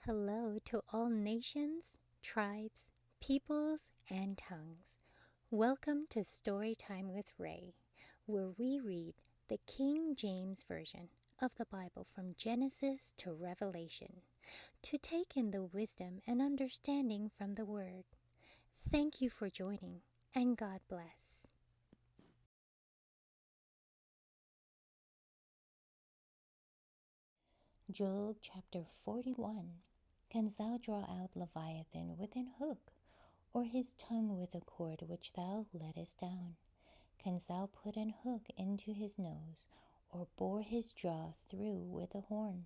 Hello to all nations, tribes, peoples, and tongues. Welcome to Storytime with Rae, where we read the King James Version of the Bible from Genesis to Revelation, to take in the wisdom and understanding from the Word. Thank you for joining, and God bless. Job chapter 41. Canst thou draw out Leviathan with an hook, or his tongue with a cord which thou lettest down? Canst thou put an hook into his nose, or bore his jaw through with a horn?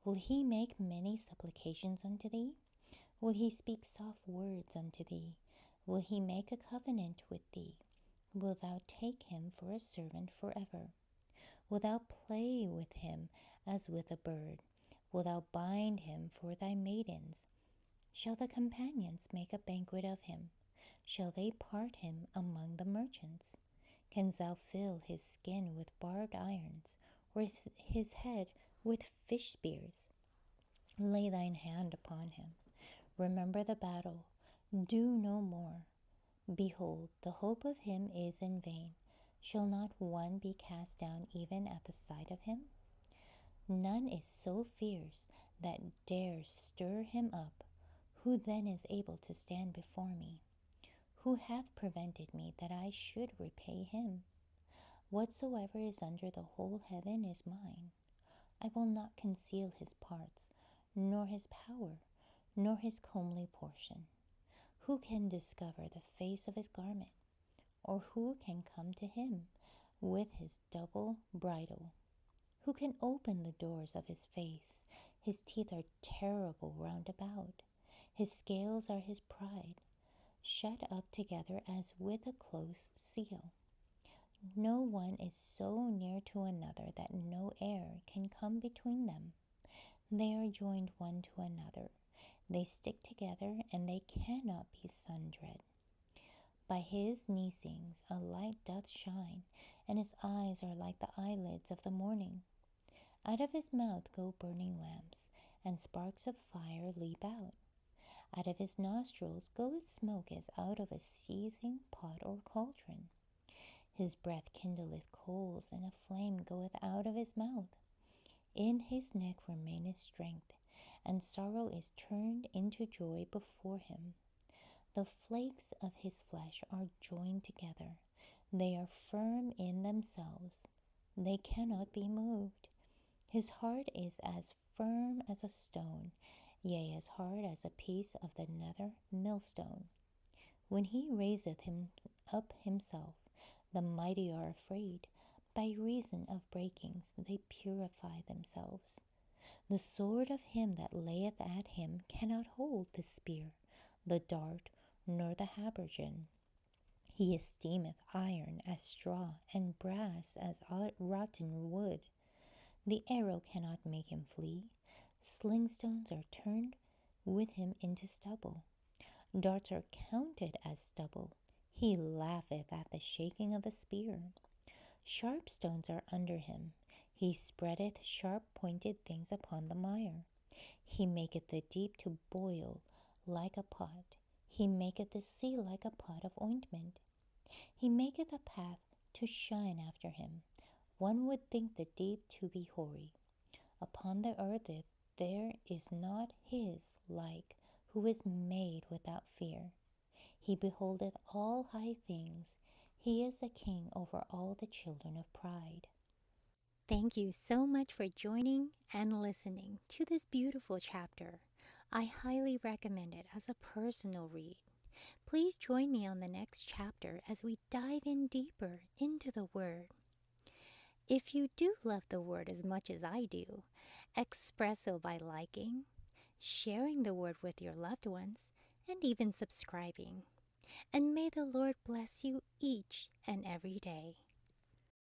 Will he make many supplications unto thee? Will he speak soft words unto thee? Will he make a covenant with thee? Wilt thou take him for a servant forever? Wilt thou play with him as with a bird? Wilt thou bind him for thy maidens? Shall the companions make a banquet of him? Shall they part him among the merchants? Canst thou fill his skin with barbed irons, or his head with fish spears? Lay thine hand upon him. Remember the battle. Do no more. Behold, the hope of him is in vain. Shall not one be cast down even at the sight of him? None is so fierce that dares stir him up. Who then is able to stand before me? Who hath prevented me that I should repay him? Whatsoever is under the whole heaven is mine. I will not conceal his parts, nor his power, nor his comely portion. Who can discover the face of his garment? Or who can come to him with his double bridle? Who can open the doors of his face? His teeth are terrible round about. His scales are his pride, shut up together as with a close seal. No one is so near to another that no air can come between them. They are joined one to another. They stick together, and they cannot be sundered. By his neesings a light doth shine, and his eyes are like the eyelids of the morning. Out of his mouth go burning lamps, and sparks of fire leap out. Out of his nostrils goeth smoke as out of a seething pot or cauldron. His breath kindleth coals, and a flame goeth out of his mouth. In his neck remaineth strength, and sorrow is turned into joy before him. The flakes of his flesh are joined together. They are firm in themselves. They cannot be moved. His heart is as firm as a stone, yea, as hard as a piece of the nether millstone. When he raiseth him up himself, the mighty are afraid. By reason of breakings they purify themselves. The sword of him that layeth at him cannot hold the spear, the dart, nor the habergeon. He esteemeth iron as straw, and brass as rotten wood. The arrow cannot make him flee. Sling stones are turned with him into stubble. Darts are counted as stubble. He laugheth at the shaking of a spear. Sharp stones are under him. He spreadeth sharp-pointed things upon the mire. He maketh the deep to boil like a pot. He maketh the sea like a pot of ointment. He maketh a path to shine after him. One would think the deep to be hoary. Upon the earth there is not his like, who is made without fear. He beholdeth all high things. He is a king over all the children of pride. Thank you so much for joining and listening to this beautiful chapter. I highly recommend it as a personal read. Please join me on the next chapter as we dive in deeper into the Word. If you do love the Word as much as I do, express so by liking, sharing the Word with your loved ones, and even subscribing. And may the Lord bless you each and every day.